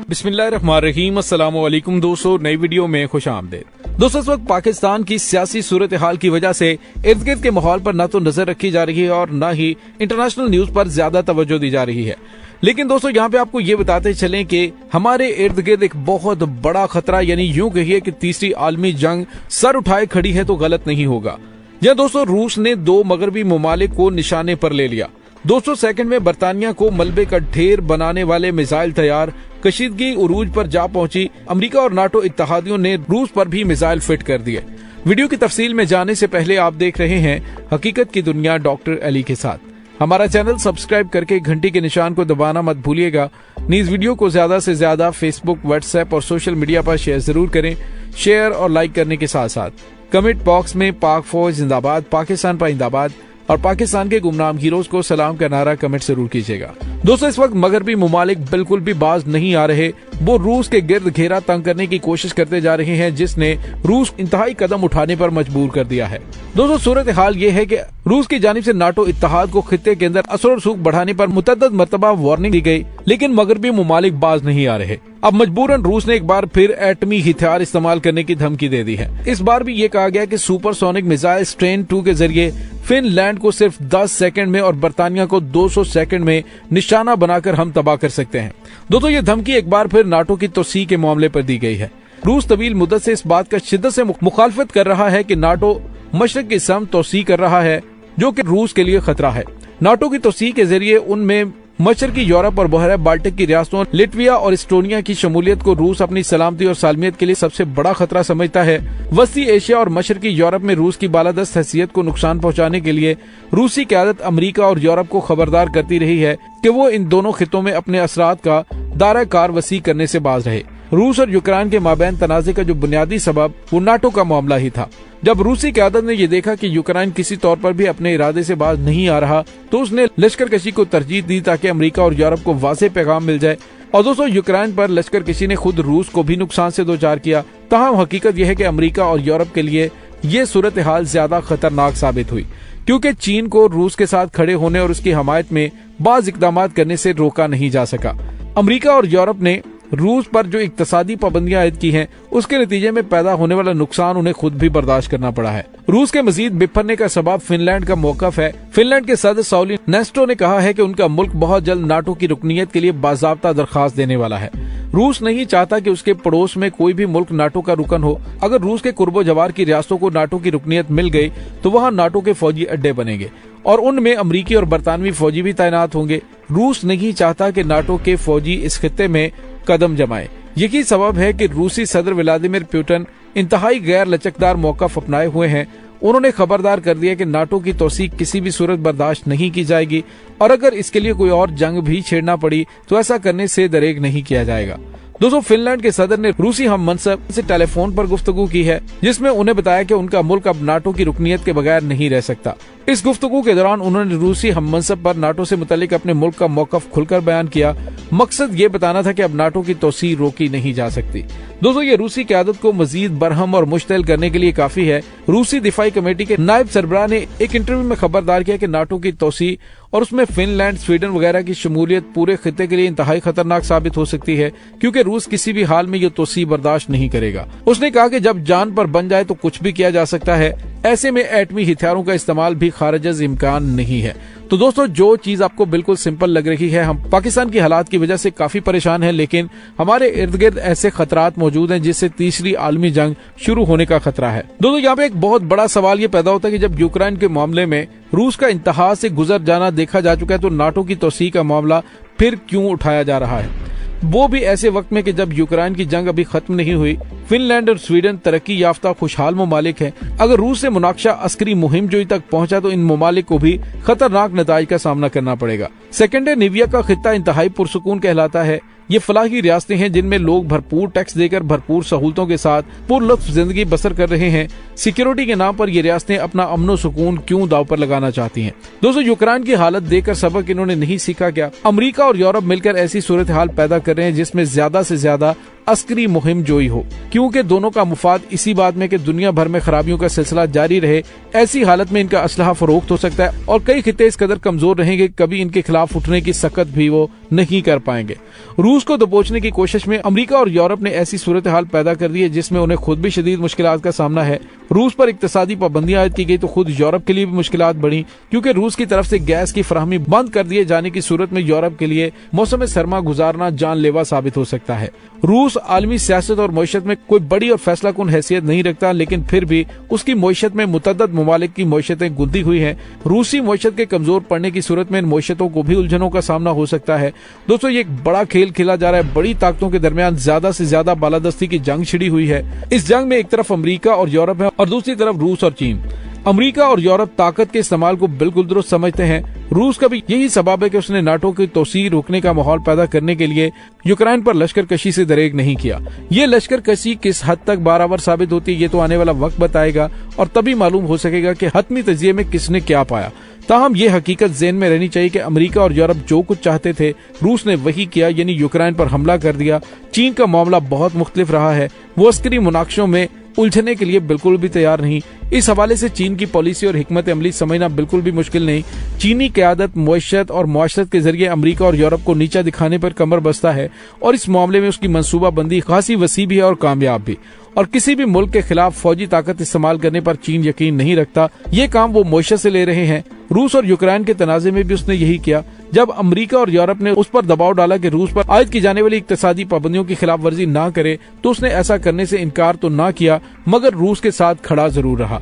बिस्मिल्लाहिर्रहमानिर्रहीम। अस्सलाम वालेकुम दोस्तों, नई वीडियो में खुश आमदीद। दोस्तों, इस वक्त पाकिस्तान की सियासी सूरत हाल की वजह से इर्द गिर्द के माहौल पर न तो नजर रखी जा रही है और न ही इंटरनेशनल न्यूज पर ज्यादा तवज्जो दी जा रही है। लेकिन दोस्तों, यहाँ पे आपको ये बताते चलें कि हमारे इर्द गिर्द एक बहुत बड़ा खतरा, यानी यूं कहिए कि तीसरी आलमी जंग सर उठाए खड़ी है तो गलत नहीं होगा। यह दोस्तों, रूस ने 2 मगरबी ममालिक को निशाने पर ले लिया। 200 सेकंड में बरतानिया को मलबे का ढेर बनाने वाले मिसाइल तैयार, कशीदगी उरूज पर जा पहुंची। अमेरिका और नाटो इत्तेहादियों ने रूस पर भी मिसाइल फिट कर दिए। वीडियो की तफसील में जाने से पहले आप देख रहे हैं हकीकत की दुनिया डॉक्टर अली के साथ। हमारा चैनल सब्सक्राइब करके घंटी के निशान को दबाना मत भूलिएगा। इस वीडियो को ज्यादा से ज्यादा फेसबुक, व्हाट्सएप और सोशल मीडिया पर शेयर जरूर करें। शेयर और लाइक करने के साथ साथ कमेंट बॉक्स में पाक फौज जिंदाबाद, पाकिस्तान पाइंदाबाद और पाकिस्तान के गुमनाम हीरोज को सलाम का नारा कमेंट जरूर कीजिएगा। दोस्तों, इस वक्त मगरबी ममालिक बिल्कुल भी बाज नहीं आ रहे। वो रूस के गिर्द घेरा तंग करने की कोशिश करते जा रहे हैं, जिसने रूस इंतहाई कदम उठाने पर मजबूर कर दिया है। दोस्तों, सूरत हाल ये है कि रूस की जानिब से नाटो इत्तेहाद को खित्ते के अंदर असर और सूख बढ़ाने पर मुतअद्दिद मरतबा वार्निंग दी गई, लेकिन मगरबी ममालिक बाज नहीं आ रहे। अब मजबूरन रूस ने एक बार फिर एटमी हथियार इस्तेमाल करने की धमकी दे दी है। इस बार भी ये कहा गया कि सुपरसोनिक मिसाइल स्ट्रेन 2 के जरिए फिनलैंड को सिर्फ 10 सेकंड में और बरतानिया को 200 सेकंड में निशाना बनाकर हम तबाह कर सकते हैं। दोस्तों, ये धमकी एक बार फिर नाटो की तोसी के मामले पर दी गई है। रूस तवील मुद्दत से इस बात का शिद्दत से मुखालफत कर रहा है कि नाटो मशरक की समत तोसी कर रहा है, जो कि रूस के लिए खतरा है। नाटो की तोसी के जरिए उनमें मशरकी यूरोप और बहरा बाल्टिक की रियासतों लिटविया और एस्टोनिया की शमूलियत को रूस अपनी सलामती और सालमियत के लिए सबसे बड़ा खतरा समझता है। वस्ती एशिया और मशरकी यूरोप में रूस की बालादस्त हैसियत को नुकसान पहुंचाने के लिए रूसी क़यादत अमेरिका और यूरोप को खबरदार करती रही है कि वो इन दोनों खित्तों में अपने असरात का दायरा कार वसी करने से बाज रहे। रूस और यूक्रेन के माबैन तनाज़े का जो बुनियादी सबब वो नाटो का मामला ही था। जब रूसी क़यादत ने यह देखा कि यूक्रेन किसी तौर पर भी अपने इरादे से बाज नहीं आ रहा, तो उसने लश्कर कशी को तरजीह दी ताकि अमेरिका और यूरोप को वाज़ेह पैगाम मिल जाए। और दोस्तों, यूक्रेन पर लश्कर कशी ने खुद रूस को भी नुकसान से दोचार किया। ताहम हकीकत यह है कि अमेरिका और यूरोप के लिए ये सूरत हाल ज्यादा खतरनाक साबित हुई, क्योंकि चीन को रूस के साथ खड़े होने और उसकी हमायत में बाज इक़दाम करने से रोका नहीं जा सका। अमेरिका और यूरोप ने रूस पर जो इक्तसादी पाबंदियां आयद की हैं, उसके नतीजे में पैदा होने वाला नुकसान उन्हें खुद भी बर्दाश्त करना पड़ा है। रूस के मजीद बिफरने का सबब फिनलैंड का मौकफ है। फिनलैंड के सदर सौली नेस्टो ने कहा है कि उनका मुल्क बहुत जल्द नाटो की रुकनीयत के लिए बाज़ाब्ता दरखास्त देने वाला है। रूस नहीं चाहता कि उसके पड़ोस में कोई भी मुल्क नाटो का रुकन हो। अगर रूस के कुर्बो जवार की रियासतों को नाटो की रुकनीयत मिल गई तो वहाँ नाटो के फौजी अड्डे बनेंगे और उनमें अमरीकी और बरतानवी फौजी भी तैनात होंगे। रूस नहीं चाहता कि नाटो के फौजी इस खित्ते में कदम जमाए। यही सबब है कि रूसी सदर व्लादिमीर पुतिन इंतहाई गैर लचकदार मौक़िफ़ अपनाए हुए हैं। उन्होंने खबरदार कर दिया कि नाटो की तोसीक किसी भी सूरत बर्दाश्त नहीं की जाएगी और अगर इसके लिए कोई और जंग भी छेड़ना पड़ी तो ऐसा करने से दरेग नहीं किया जाएगा। दोस्तों, फिनलैंड के सदर ने रूसी हम मनसब से टेलीफोन पर गुफ्तगू की है, जिसमें उन्हें बताया कि उनका मुल्क अब नाटो की रुकनीयत के बगैर नहीं रह सकता। इस गुफ्तगू के दौरान उन्होंने रूसी हम मनसब पर नाटो से मुतल्लिक अपने मुल्क का मौक़िफ़ खुलकर बयान किया। मकसद ये बताना था कि अब नाटो की तोसी रोकी नहीं जा सकती। दोस्तों, ये रूसी क़यादत को मजीद बरहम और मुश्तइल करने के लिए काफी है। रूसी दिफाई कमेटी के नायब सरबराह ने एक इंटरव्यू में खबरदार किया कि नाटो की तोसी और उसमें फिनलैंड, स्वीडन वगैरह की शमूलियत पूरे खित्ते के लिए इंतहाई खतरनाक साबित हो सकती है, क्योंकि रूस किसी भी हाल में ये तोसी बर्दाश्त नहीं करेगा। उसने कहा कि जब जान पर बन जाए तो कुछ भी किया जा सकता है। ऐसे में एटमी हथियारों का इस्तेमाल भी खारिज इम्कान नहीं है। तो दोस्तों, जो चीज आपको बिल्कुल सिंपल लग रही है, हम पाकिस्तान की हालात की वजह से काफी परेशान हैं, लेकिन हमारे इर्द गिर्द ऐसे खतरात मौजूद हैं जिससे तीसरी आलमी जंग शुरू होने का खतरा है। दोस्तों, यहाँ पे एक बहुत बड़ा सवाल ये पैदा होता है कि जब यूक्रेन के मामले में रूस का इंतहा से गुजर जाना देखा जा चुका है, तो नाटो की तोसी का मामला फिर क्यों उठाया जा रहा है, वो भी ऐसे वक्त में कि जब यूक्रेन की जंग अभी खत्म नहीं हुई। फिनलैंड और स्वीडन तरक्की याफ्ता खुशहाल ममालिक हैं। अगर रूस से मुनाक्शा अस्करी मुहिम जोई तक पहुंचा तो इन ममालिक को भी खतरनाक नताइज का सामना करना पड़ेगा। सेकेंडरी निविया का खित्ता इंतहाई पुरसुकून कहलाता है। ये फलाही रियासतें हैं जिनमें लोग भरपूर टैक्स देकर भरपूर सहूलतों के साथ पुरलुत्फ जिंदगी बसर कर रहे हैं। सिक्योरिटी के नाम पर ये रियासतें अपना अमनो सुकून क्यों दाव पर लगाना चाहती हैं? दोस्तों, यूक्रेन की हालत देखकर सबक इन्होंने नहीं सीखा क्या? अमेरिका और यूरोप मिलकर ऐसी सूरत हाल पैदा कर रहे हैं जिसमें ज्यादा से ज्यादा अस्करी मुहिम जोई हो, क्योंकि दोनों का मुफाद इसी बात में कि दुनिया भर में खराबियों का सिलसिला जारी रहे। ऐसी हालत में इनका असलहा फरोख्त हो सकता है और कई खिते इस कदर कमजोर रहेंगे कभी इनके खिलाफ उठने की सकत भी वो नहीं कर पाएंगे। रूस को दबोचने की कोशिश में अमेरिका और यूरोप ने ऐसी सूरत हाल पैदा कर दी है जिसमें उन्हें खुद भी शदीद मुश्किलात का सामना है। रूस पर इक्तसादी पाबंदियां आयद की गई तो खुद यूरोप के लिए भी मुश्किलात बढ़ी, क्योंकि रूस की तरफ से गैस की फराहमी बंद कर दिए जाने की सूरत में यूरोप के लिए मौसम सरमा गुजारना जानलेवा साबित हो सकता है। रूस आलमी सियासत और मईशत में कोई बड़ी और फैसला कुन हैसियत नहीं रखता, लेकिन फिर भी उसकी मईशत में मुतअद्दिद ममालिक की मईशतें गुंदी हुई हैं। रूसी मईशत के कमजोर पड़ने की सूरत में इन मईशतों को भी उलझनों का सामना हो सकता है। दोस्तों, ये एक बड़ा खेल खेला जा रहा है। बड़ी ताकतों के दरमियान ज्यादा से ज्यादा बालादस्ती की जंग छिड़ी हुई है। इस जंग में एक तरफ अमेरिका और यूरोप है और दूसरी तरफ रूस और चीन। अमेरिका और यूरोप ताकत के इस्तेमाल को बिल्कुल दुरुस्त समझते हैं। रूस का भी यही सबब है कि उसने नाटो की तोसी रोकने का माहौल पैदा करने के लिए यूक्रेन पर लश्कर कशी से दरेग नहीं किया। ये लश्कर कशी किस हद तक बराबर साबित होती है ये तो आने वाला वक्त बताएगा और तभी मालूम हो सकेगा कि हतमी तजिये में किसने क्या पाया। ताहम ये हकीकत ज़हन में रहनी चाहिए कि अमेरिका और यूरोप जो कुछ चाहते थे रूस ने वही किया, यानी यूक्रेन पर हमला कर दिया। चीन का मामला बहुत मुख्तलिफ रहा है। वो अस्करी मुनाकशों में उलझने के लिए बिल्कुल भी तैयार नहीं। इस हवाले से चीन की पॉलिसी और हिकमत अमली समझना बिल्कुल भी मुश्किल नहीं। चीनी क़यादत मुआशरत और मुआशरत के जरिए अमेरिका और यूरोप को नीचा दिखाने पर कमर बस्ता है और इस मामले में उसकी मंसूबा बंदी खासी वसी भी है और कामयाब भी। और किसी भी मुल्क के खिलाफ फौजी ताकत इस्तेमाल करने पर चीन यकीन नहीं रखता। ये काम वो मुआशरत से ले रहे हैं। रूस और यूक्रेन के तनाज़े में भी उसने यही किया। जब अमेरिका और यूरोप ने उस पर दबाव डाला कि रूस पर आयद की जाने वाली इक्तसादी पाबंदियों की खिलाफ वर्जी ना करे, तो उसने ऐसा करने से इनकार तो ना किया, मगर रूस के साथ खड़ा जरूर रहा।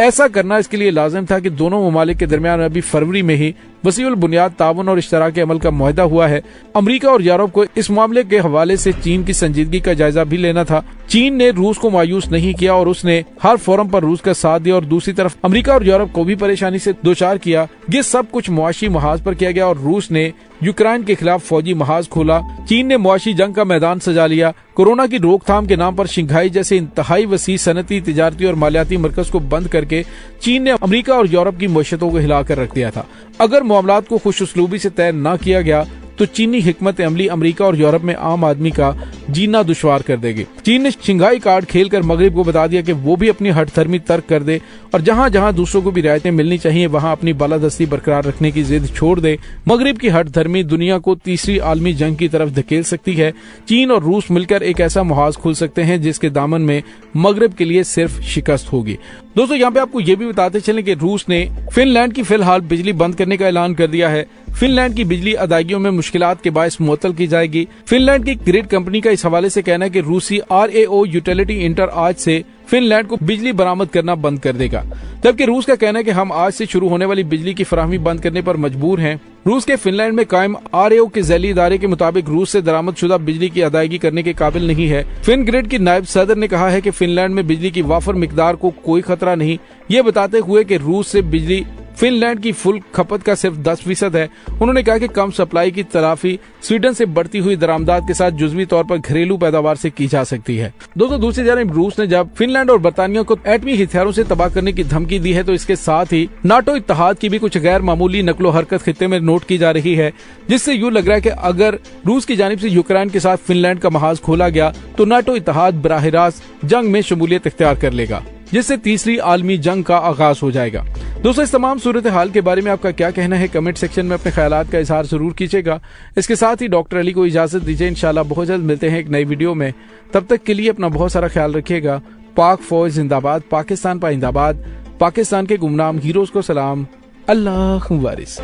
ऐसा करना इसके लिए लाजिम था कि दोनों ममालिक के दरमियान अभी फरवरी में ही वसीउल बुनियाद ताउन और इश्तराक अमल का मुआहदा हुआ है। अमेरिका और यूरोप को इस मामले के हवाले से चीन की संजीदगी का जायजा भी लेना था। चीन ने रूस को मायूस नहीं किया और उसने हर फोरम पर रूस का साथ दिया और दूसरी तरफ अमेरिका और यूरोप को भी परेशानी से दोचार किया। ये सब कुछ मुआशी महाज पर किया गया और रूस ने यूक्रेन के खिलाफ फौजी महाज खोला। चीन ने मुआशी जंग का मैदान सजा लिया। कोरोना की रोकथाम के नाम पर शंघाई जैसे इंतहाई वसी सनती, तिजारती और मालियाती मरकज को बंद करके चीन ने अमेरिका और यूरोप की मईशतों को हिलाकर रख दिया था। अगर मामलात को खुश उसलूबी से तय न किया गया तो चीनी हिकमत अमली अमेरिका और यूरोप में आम आदमी का जीना दुश्वार कर देगी। चीन ने शंघाई कार्ड खेलकर मगरिब को बता दिया कि वो भी अपनी हठधर्मी तर्क कर दे और जहां जहां दूसरों को भी रियायतें मिलनी चाहिए वहां अपनी बालादस्ती बरकरार रखने की जिद छोड़ दे। मगरिब की हठधर्मी दुनिया को तीसरी आलमी जंग की तरफ धकेल सकती है। चीन और रूस मिलकर एक ऐसा मुहाज खोल सकते हैं जिसके दामन में मगरिब के लिए सिर्फ शिकस्त होगी। दोस्तों, यहाँ पे आपको ये भी बताते चलें कि रूस ने फिनलैंड की फिलहाल बिजली बंद करने का ऐलान कर दिया है। फिनलैंड की बिजली अदायगियों में मुश्किलात के बायस मुअत्तल की जाएगी। फिनलैंड की ग्रिड कंपनी का इस हवाले से कहना है कि रूसी RAO यूटिलिटी इंटर आज से फिनलैंड को बिजली बरामद करना बंद कर देगा, जबकि रूस का कहना है कि हम आज से शुरू होने वाली बिजली की फराहमी बंद करने पर मजबूर हैं। रूस के फिनलैंड में कायम RAO के झैली इदारे के मुताबिक रूस से दरामद शुदा बिजली की अदायगी करने के काबिल नहीं है। फिन ग्रिड की नायब सदर ने कहा है कि फिनलैंड में बिजली की वाफर मिकदार को कोई खतरा नहीं, ये बताते हुए कि रूस से बिजली फिनलैंड की फुल खपत का सिर्फ 10% है। उन्होंने कहा कि कम सप्लाई की तलाफी स्वीडन से बढ़ती हुई दरामदात के साथ जुजवी तौर पर घरेलू पैदावार से की जा सकती है। दोस्तों, दूसरी जानब रूस ने जब फिनलैंड और बरतानिया को एटमी हथियारों से तबाह करने की धमकी दी है तो इसके साथ ही नाटो इत्तेहाद की भी कुछ गैर मामूली नकलो हरकत खित्ते में नोट की जा रही है, जिससे यूं लग रहा है कि अगर रूस की जानिब से यूक्रेन के साथ फिनलैंड का महाज खोला गया तो नाटो इत्तेहाद बराह रास्त जंग में शमूलियत इख्तियार कर लेगा, जिससे तीसरी आलमी जंग का आगाज हो जाएगा। दोस्तों, इस तमाम सूरत हाल के बारे में आपका क्या कहना है? कमेंट सेक्शन में अपने ख्यालात का इजहार जरूर कीजिएगा। इसके साथ ही डॉक्टर अली को इजाजत दीजिए। इंशाल्लाह बहुत जल्द मिलते हैं एक नई वीडियो में। तब तक के लिए अपना बहुत सारा ख्याल रखिएगा। पाक फौज जिंदाबाद, पाकिस्तान पाइंदाबाद, पाकिस्तान के गुमनाम हीरोज को सलाम। अल्लाह वारिस।